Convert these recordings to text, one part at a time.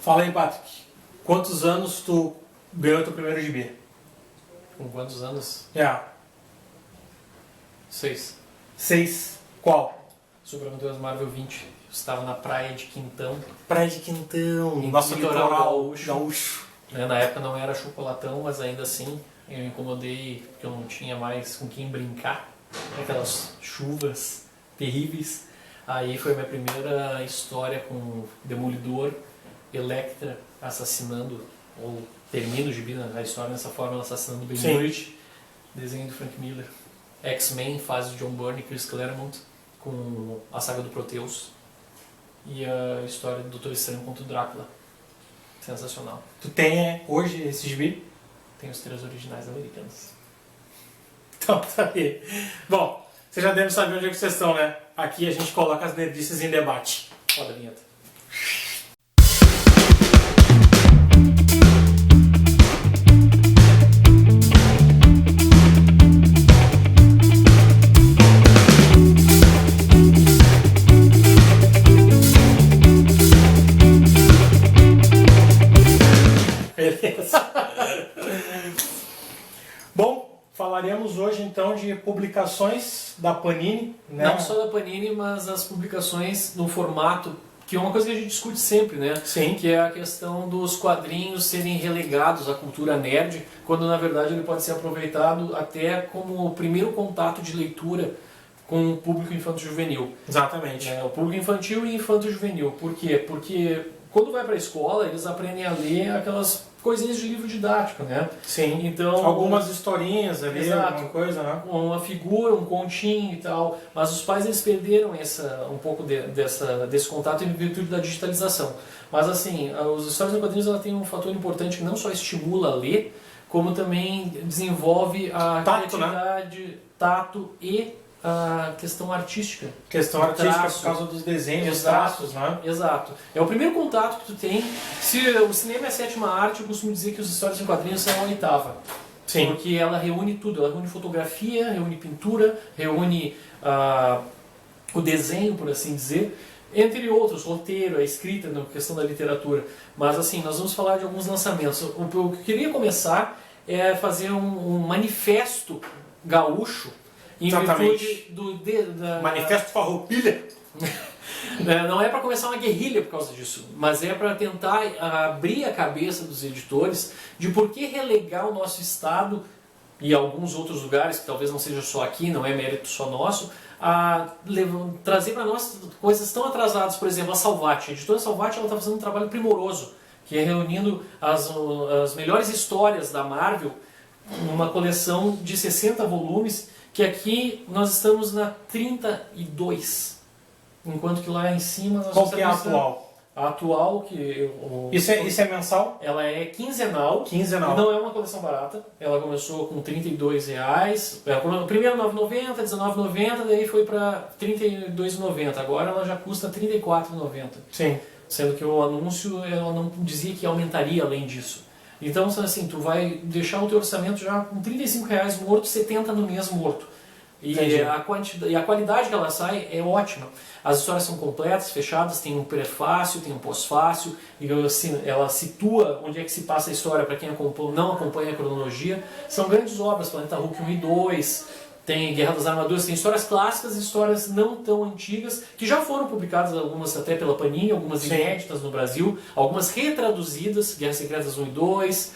Fala aí, Patrick. Quantos anos tu ganhou teu primeiro gibi? Com quantos anos? 6. 6. Qual? Super Aventuras Marvel 20. Eu estava na praia de Quintão. Praia de Quintão. Em Nosso litoral gaúcho. Na época não era chocolatão, mas ainda assim eu me incomodei porque eu não tinha mais com quem brincar. Aquelas chuvas terríveis. Aí foi a minha primeira história com Demolidor, Elektra assassinando, ou termina o gibi, a história dessa forma, ela assassinando Ben Urich, desenho do Frank Miller. X-Men, fase de John Byrne e Chris Claremont, com a saga do Proteus. E a história do Doutor Estranho contra o Drácula. Sensacional. Tu tem hoje esse gibi? Tem os 3 originais americanos. Então tá aí. Bom, você já deve saber onde é que vocês estão, né? Aqui a gente coloca as nerdices em debate. Roda a vinheta. Beleza. Bom, falaremos hoje então de publicações da Panini, né? Não só da Panini, mas as publicações no formato, que é uma coisa que a gente discute sempre, né? Sim. Que é a questão dos quadrinhos serem relegados à cultura nerd, quando na verdade ele pode ser aproveitado até como o primeiro contato de leitura com o público infanto-juvenil. Exatamente. O público infantil e infanto-juvenil. Por quê? Porque quando vai para a escola, eles aprendem a ler aquelas coisinhas de livro didático, né? Sim. Então, algumas historinhas ali, exato, alguma coisa, né? Uma figura, um continho e tal. Mas os pais eles perderam um pouco desse contato em virtude da digitalização. Mas assim, os histórias em quadrinhos ela tem um fator importante que não só estimula a ler, como também desenvolve a criatividade, tato e a questão artística. Questão artística traço. Por causa dos desenhos, Exato, traços, né? Exato. É o primeiro contato que tu tem. Se o cinema é a 7ª arte, eu costumo dizer que os histórias em quadrinhos são a 8ª. Sim. Porque ela reúne tudo. Ela reúne fotografia, reúne pintura, reúne o desenho, por assim dizer, entre outros, roteiro, a escrita, na questão da literatura. Mas assim, nós vamos falar de alguns lançamentos. O que eu queria começar é fazer um manifesto gaúcho em virtude da Manifesto Farroupilha. Não é para começar uma guerrilha por causa disso, mas é para tentar abrir a cabeça dos editores de por que relegar o nosso estado e alguns outros lugares, que talvez não seja só aqui, não é mérito só nosso, a trazer para nós coisas tão atrasadas. Por exemplo, a Salvat. A editora Salvat está fazendo um trabalho primoroso, que é reunindo as melhores histórias da Marvel numa coleção de 60 volumes, que aqui nós estamos na 32, enquanto que lá em cima nós Qual que é a atual? A atual, Isso é mensal? Ela é quinzenal. Quinzenal. Não é uma coleção barata. Ela começou com R$32. Primeiro R$9,90, R$19,90, daí foi para R$32,90. Agora ela já custa R$34,90. Sim. Sendo que o anúncio ela não dizia que aumentaria além disso. Então, assim, tu vai deixar o teu orçamento já com R$35 morto, 70 no mês morto. E a qualidade que ela sai é ótima. As histórias são completas, fechadas, tem um prefácio, tem um pós-fácio, e assim, ela situa onde é que se passa a história para quem não acompanha a cronologia. São grandes obras, Planeta Hulk 1 e 2, tem Guerra das Armaduras, tem histórias clássicas e histórias não tão antigas, que já foram publicadas, algumas até pela Panini, algumas inéditas no Brasil, algumas retraduzidas, Guerras Secretas 1 e 2,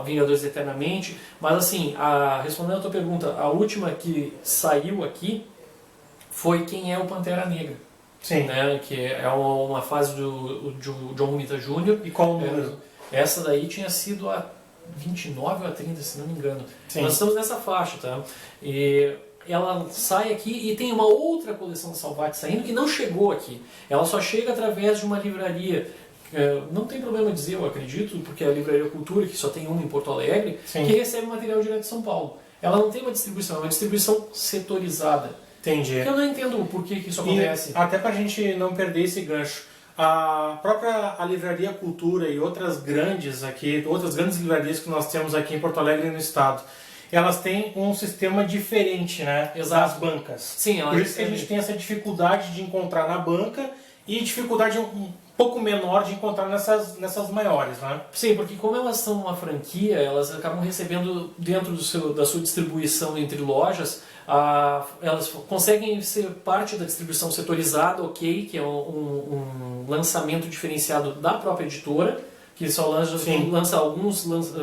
Vingadores Eternamente. Mas assim, respondendo a tua pergunta, a última que saiu aqui foi Quem é o Pantera Negra. Sim. Né, que é uma fase do John Romita Jr. E qual o número? Essa daí tinha sido a 29 ou a 30, se não me engano. Sim. Nós estamos nessa faixa, tá? E ela sai aqui e tem uma outra coleção da Salvat saindo que não chegou aqui. Ela só chega através de uma livraria. Não tem problema dizer, eu acredito, porque é a Livraria Cultura, que só tem uma em Porto Alegre, Sim. que recebe material direto de São Paulo. Ela não tem uma distribuição, é uma distribuição setorizada. Entendi. Eu não entendo o porquê que isso acontece. Até pra gente não perder esse gancho, a própria Livraria Cultura e outras grandes livrarias que nós temos aqui em Porto Alegre e no estado, elas têm um sistema diferente, né? Exato. Das bancas. Sim, por isso que a gente tem essa dificuldade de encontrar na banca e dificuldade pouco menor de encontrar nessas maiores, né? Sim, porque como elas são uma franquia, elas acabam recebendo dentro da sua distribuição entre lojas, elas conseguem ser parte da distribuição setorizada, ok, que é um lançamento diferenciado da própria editora, que só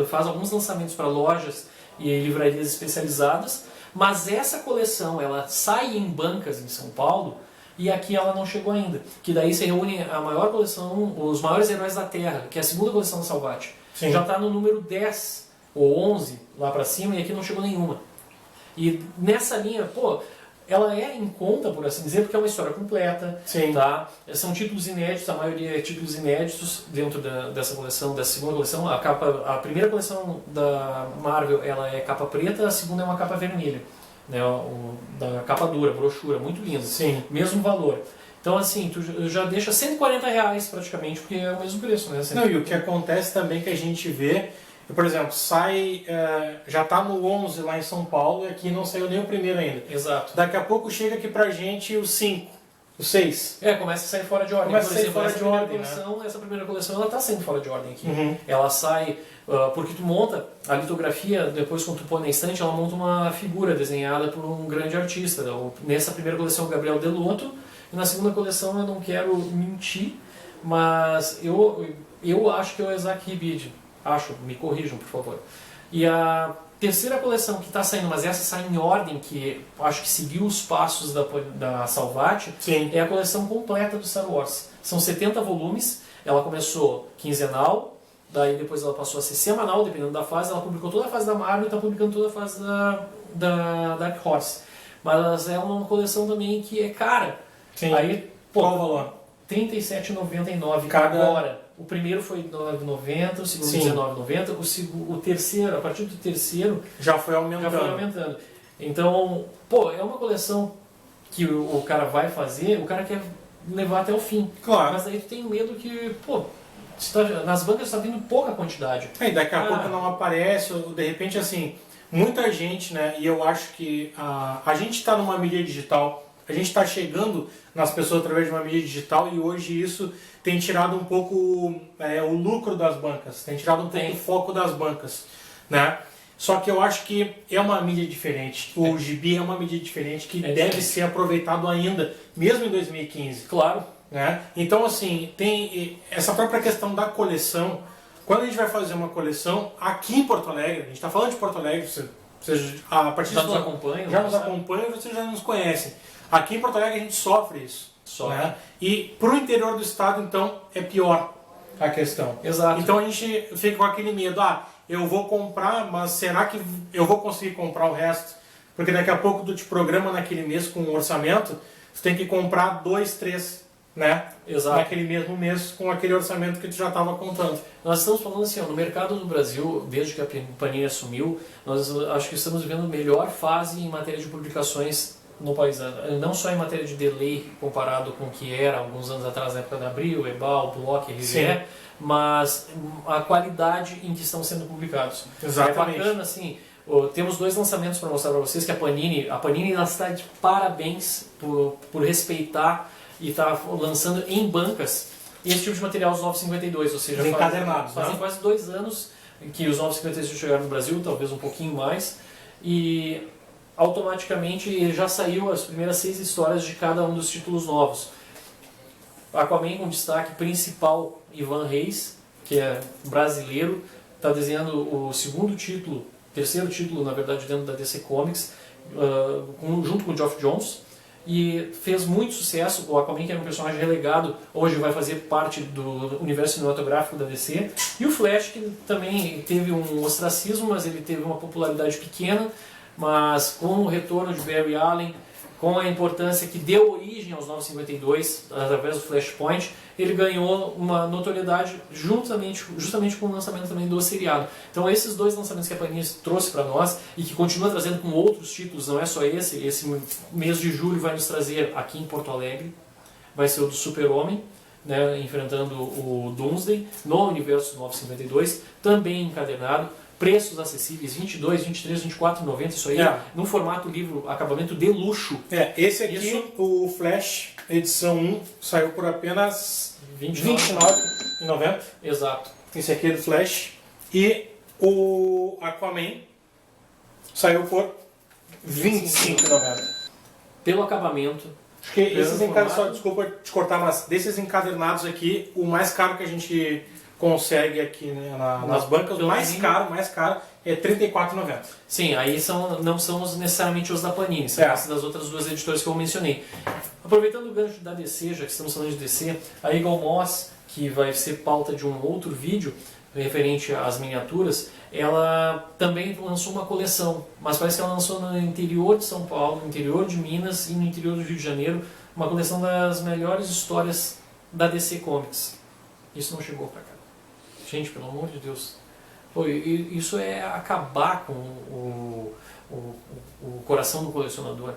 faz alguns lançamentos para lojas e livrarias especializadas, mas essa coleção ela sai em bancas em São Paulo e aqui ela não chegou ainda. Que daí se reúne a maior coleção, os maiores heróis da Terra, que é a segunda coleção da Salvat. Já está no número 10 ou 11 lá pra cima e aqui não chegou nenhuma. E nessa linha, ela é em conta, por assim dizer, porque é uma história completa. Sim. Tá? São títulos inéditos, a maioria é títulos inéditos dentro dessa coleção, dessa segunda coleção. A primeira coleção da Marvel ela é capa preta, a segunda é uma capa vermelha. Né, da capa dura, brochura, muito lindo. Sim. Mesmo valor. Então assim, tu já deixa R$140 praticamente, porque é o mesmo preço, né? Não, e o que acontece também que a gente vê, por exemplo, já está no 11 lá em São Paulo e aqui não saiu nem o primeiro ainda. Exato. Daqui a pouco chega aqui pra gente o 5, o 6. Começa a sair fora de ordem. Começa a sair fora de ordem, né? Essa primeira coleção, ela está saindo fora de ordem aqui. Uhum. Ela sai, porque tu monta a litografia, depois quando tu põe na estante, ela monta uma figura desenhada por um grande artista. Nessa primeira coleção, o Gabriel Delotto, e na segunda coleção, eu não quero mentir, mas eu acho que é o Isaac Ribid. Acho, me corrijam, por favor. E a terceira coleção que está saindo, mas essa sai em ordem, que acho que seguiu os passos da Salvat, é a coleção completa do Star Wars. São 70 volumes, ela começou quinzenal, daí depois ela passou a ser semanal, dependendo da fase. Ela publicou toda a fase da Marvel e está publicando toda a fase da Dark Horse. Mas é uma coleção também que é cara. Sim. Aí, qual o valor? R$ 37,99 cada agora. O primeiro foi R$ 9,90, o segundo R$ 19,90, o terceiro, a partir do terceiro, já foi aumentando. Então, é uma coleção que o cara vai fazer, o cara quer levar até o fim. Claro. Mas aí tu tem medo que, nas bancas está vindo pouca quantidade. E daqui a pouco não aparece, ou de repente assim, muita gente, né, e eu acho que a gente está numa mídia digital, a gente está chegando nas pessoas através de uma mídia digital e hoje isso tem tirado um pouco o lucro das bancas, tem tirado um pouco o foco das bancas, né? Só que eu acho que é uma mídia diferente, o gibi é uma mídia diferente que deve ser aproveitado ainda, mesmo em 2015. Claro. Né? Então assim, tem essa própria questão da coleção. Quando a gente vai fazer uma coleção aqui em Porto Alegre, a gente está falando de Porto Alegre, vocês a partir já nos acompanham, vocês já nos conhecem. Aqui em Porto Alegre a gente sofre isso. Né? E para o interior do estado, então, é pior a questão. Exato. Então a gente fica com aquele medo, eu vou comprar, mas será que eu vou conseguir comprar o resto? Porque daqui a pouco tu te programa naquele mês com um orçamento, tu tem que comprar 2, 3, né? Exato. Naquele mesmo mês com aquele orçamento que tu já estava contando. Nós estamos falando assim, no mercado do Brasil, desde que a Panini assumiu, nós acho que estamos vivendo a melhor fase em matéria de publicações no país, não só em matéria de delay comparado com o que era alguns anos atrás, na época da Abril, Ebal, Block, RGE, mas a qualidade em que estão sendo publicados. Exatamente. É bacana, assim, temos 2 lançamentos para mostrar para vocês, que a Panini ela está de parabéns por respeitar e está lançando em bancas esse tipo de material, os 952, ou seja, fazem quase 2 anos que os 952 chegaram no Brasil, talvez um pouquinho mais, e automaticamente já saiu as primeiras 6 histórias de cada um dos títulos novos. Aquaman com destaque principal, Ivan Reis, que é brasileiro, está desenhando o terceiro título, na verdade, dentro da DC Comics, junto com o Geoff Johns, e fez muito sucesso. O Aquaman, que era um personagem relegado, hoje vai fazer parte do universo cinematográfico da DC, e o Flash, que também teve um ostracismo, mas ele teve uma popularidade pequena, mas com o retorno de Barry Allen, com a importância que deu origem aos 952, através do Flashpoint, ele ganhou uma notoriedade justamente com o lançamento também do seriado. Então esses 2 lançamentos que a Panini trouxe para nós, e que continua trazendo com outros títulos, não é só esse mês de julho vai nos trazer aqui em Porto Alegre, vai ser o do Super-Homem, né, enfrentando o Doomsday no universo 952, também encadernado, preços acessíveis, 22, 23, 24,90, isso aí, no formato livro, acabamento de luxo. Esse aqui, o Flash edição 1, saiu por apenas R$ 29,90. Exato. Esse aqui é do Flash. E o Aquaman saiu por R$ 25,90. Pelo acabamento. Acho que esses encadernados, só desculpa te cortar, mas desses encadernados aqui, o mais caro que a gente consegue aqui, né, nas bancas, o mais caro é R$ 34,90. Sim, aí não são necessariamente os da Panini, são esses das outras duas editoras que eu mencionei. Aproveitando o gancho da DC, já que estamos falando de DC, a Eagle Moss, que vai ser pauta de um outro vídeo referente às miniaturas, ela também lançou uma coleção, mas parece que ela lançou no interior de São Paulo, no interior de Minas e no interior do Rio de Janeiro, uma coleção das melhores histórias da DC Comics. Isso não chegou pra cá. Gente, pelo amor de Deus. Pô, isso é acabar com o coração do colecionador.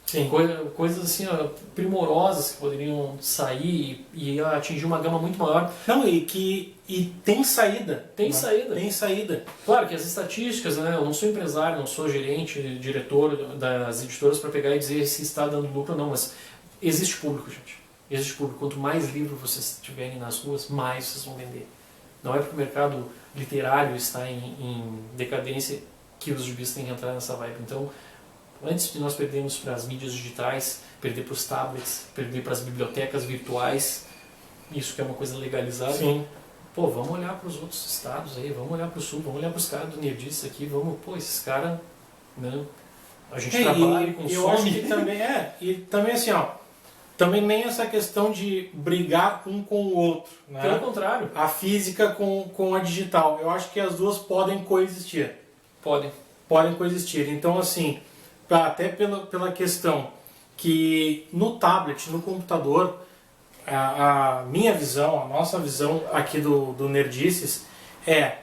Sim. Coisas assim, ó, primorosas que poderiam sair e atingir uma gama muito maior. Não, e tem saída. Tem saída. Tem saída. Claro que as estatísticas, né? Eu não sou empresário, não sou gerente, diretor das editoras para pegar e dizer se está dando lucro ou não, mas existe público, gente. Existe público. Quanto mais livro vocês tiverem nas ruas, mais vocês vão vender. Não é porque o mercado literário está em decadência que os gibis têm que entrar nessa vibe. Então, antes de nós perdermos para as mídias digitais, perder para os tablets, perder para as bibliotecas virtuais, isso que é uma coisa legalizada. Sim. Pô, vamos olhar para os outros estados aí, vamos olhar para o sul, vamos olhar para os caras do Nerdice aqui, vamos, pô, esses caras, né, a gente trabalha e consome. Eu acho que também e também assim, ó, também nem essa questão de brigar um com o outro, né? Pelo contrário. A física com a digital. Eu acho que as duas podem coexistir. Podem coexistir. Então, assim, até pela questão que no tablet, no computador, a minha visão, a nossa visão aqui do Nerdices é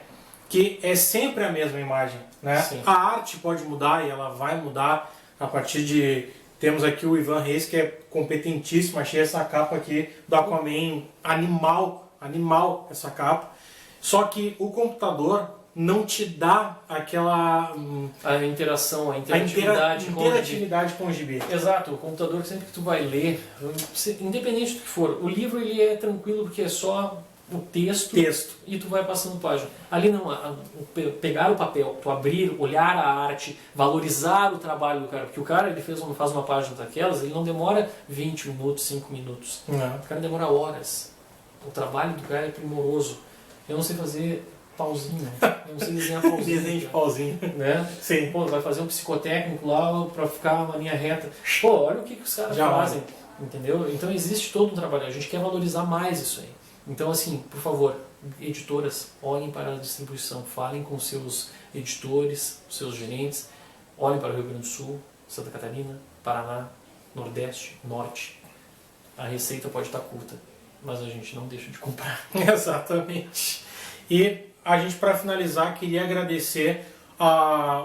que é sempre a mesma imagem, né? Sim. A arte pode mudar e ela vai mudar a partir de... Temos aqui o Ivan Reis, que é competentíssimo. Achei essa capa aqui do Aquaman animal essa capa. Só que o computador não te dá aquela... a interação, a interatividade com o gibi. Exato, o computador sempre que tu vai ler, independente do que for, o livro ele é tranquilo porque é só o texto e tu vai passando página. Ali não, pegar o papel, tu abrir, olhar a arte, valorizar o trabalho do cara, porque o cara ele faz uma página daquelas, ele não demora 20 minutos, 5 minutos. Não. O cara demora horas. O trabalho do cara é primoroso. Eu não sei fazer pauzinho, eu não sei desenhar pauzinho. Desenho de pauzinho. Né? Sim. Pô, vai fazer um psicotécnico lá pra ficar uma linha reta. Pô, olha o que os caras fazem. Entendeu? Então existe todo um trabalho. A gente quer valorizar mais isso aí. Então, assim, por favor, editoras, olhem para a distribuição, falem com seus editores, seus gerentes, olhem para o Rio Grande do Sul, Santa Catarina, Paraná, Nordeste, Norte. A receita pode estar curta, mas a gente não deixa de comprar. Exatamente. E a gente, para finalizar, queria agradecer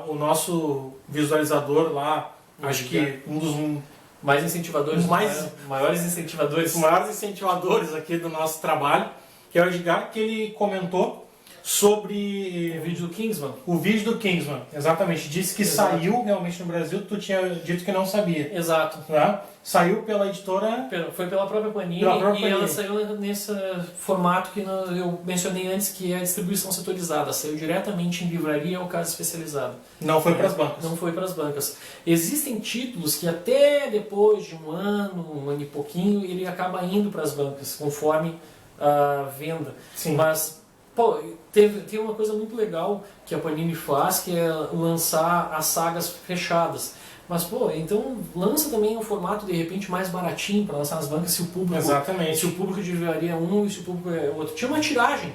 o nosso visualizador lá, acho que um dos... Mais incentivadores, maiores incentivadores. Os maiores incentivadores aqui do nosso trabalho, que é o Edgar, que ele comentou sobre... O vídeo do Kingsman. O vídeo do Kingsman, exatamente. Disse que saiu realmente no Brasil, tu tinha dito que não sabia. Exato. Né? Saiu pela editora... Foi pela própria Panini, ela saiu nesse formato que eu mencionei antes, que é a distribuição setorizada. Saiu diretamente em livraria ou casa especializada. Não foi para as bancas. Não foi para as bancas. Existem títulos que até depois de um ano e pouquinho, ele acaba indo para as bancas, conforme a venda. Sim. Mas, pô, tem uma coisa muito legal que a Panini faz, que é lançar as sagas fechadas. Mas, pô, então lança também um formato de repente mais baratinho para lançar nas bancas se o público. Exatamente. Se o público de livraria é um e se o público é outro. Tira uma tiragem.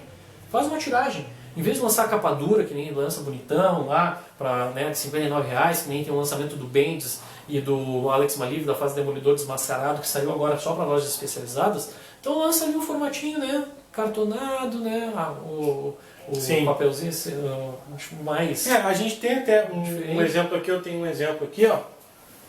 Faz uma tiragem. Em vez de lançar a capa dura, que nem lança bonitão lá, pra, né, de R$59, que nem tem o lançamento do Bendis e do Alex Maliv, da fase Demolidor Desmascarado, que saiu agora só para lojas especializadas, então lança ali um formatinho, né, cartonado, né, o papelzinho mais... a gente tem até um exemplo aqui, eu tenho um exemplo aqui, ó,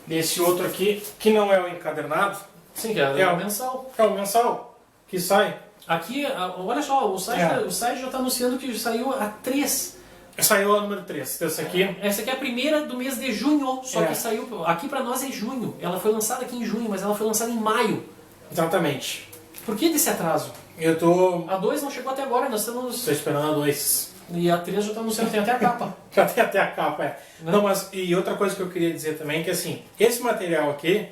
desse outro aqui, que não é o encadernado. Sim, que é o mensal. É o mensal. que sai. Aqui, olha só, o site já está anunciando que saiu a 3. Saiu a número 3, essa aqui. Essa aqui é a primeira do mês de junho, só que saiu... Aqui pra nós é junho. Ela foi lançada aqui em junho, mas ela foi lançada em maio. Exatamente. Por que desse atraso? A 2 não chegou até agora, nós estamos... Estou esperando a 2. E a 3 já está anunciando, tem até a capa. Já tem até a capa, Não, mas e outra coisa que eu queria dizer também, que assim, esse material aqui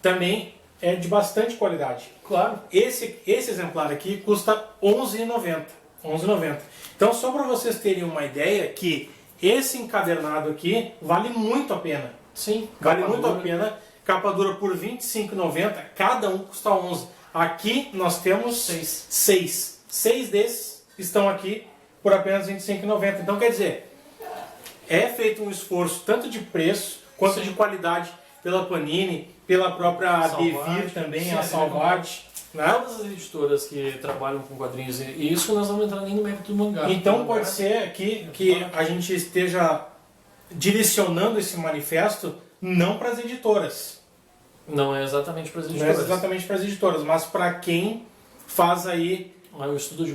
também é de bastante qualidade. Claro. Esse exemplar aqui custa R$11,90. Então, só para vocês terem uma ideia que esse encadernado aqui vale muito a pena. Sim. Vale muito a pena. Capa dura por R$25,90. Cada um custa 11. Aqui nós temos 6. 6 desses estão aqui por apenas R$25,90. Então, quer dizer, é feito um esforço tanto de preço quanto de qualidade pela Panini, pela própria Devir também, a Salvat. Né? Todas as editoras que trabalham com quadrinhos, e isso nós não vamos entrar nem no mérito do mangá. Então pode ser que a gente esteja direcionando esse manifesto não para as editoras. Não é exatamente para as editoras. Não é exatamente para as editoras, mas para quem faz aí o estudo de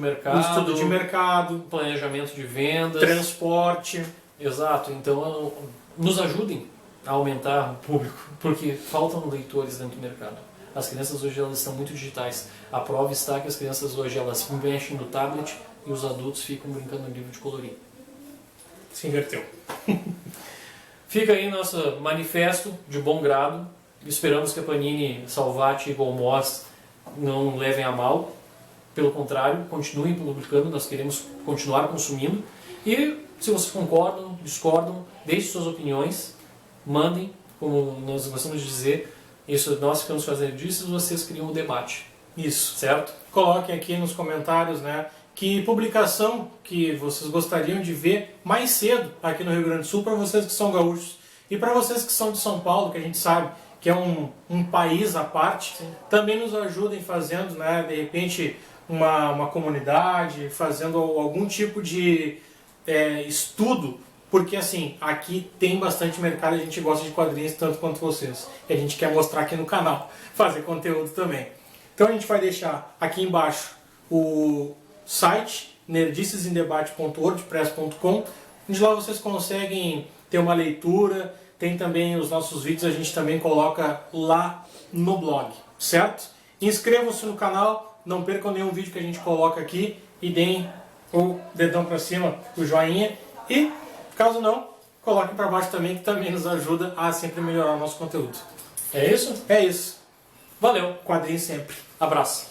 mercado, planejamento de vendas, transporte. Exato, então nos ajudem a aumentar o público, porque faltam leitores dentro do mercado. As crianças hoje elas estão muito digitais. A prova está que as crianças hoje elas mexem no tablet e os adultos ficam brincando no livro de colorir. Se inverteu. Fica aí nosso manifesto de bom grado. Esperamos que a Panini, Salvat e Golmoss não levem a mal. Pelo contrário, continuem publicando, nós queremos continuar consumindo. E se vocês concordam, discordam, deixem suas opiniões, mandem, como nós gostamos de dizer. Isso nós ficamos fazendo disso e vocês criam o debate. Isso. Certo? Coloquem aqui nos comentários, né, que publicação que vocês gostariam de ver mais cedo aqui no Rio Grande do Sul para vocês que são gaúchos. E para vocês que são de São Paulo, que a gente sabe que é um país à parte, também nos ajudem fazendo, né, de repente, uma comunidade, fazendo algum tipo de estudo. Porque assim, aqui tem bastante mercado, a gente gosta de quadrinhos tanto quanto vocês. E a gente quer mostrar aqui no canal, fazer conteúdo também. Então a gente vai deixar aqui embaixo o site nerdicesindebate.wordpress.com, onde lá vocês conseguem ter uma leitura, tem também os nossos vídeos, a gente também coloca lá no blog, certo? Inscrevam-se no canal, não percam nenhum vídeo que a gente coloca aqui e deem o dedão para cima, o joinha e... caso não, coloquem para baixo também, que também nos ajuda a sempre melhorar o nosso conteúdo. É isso? É isso. Valeu. Quadrinho sempre. Abraço.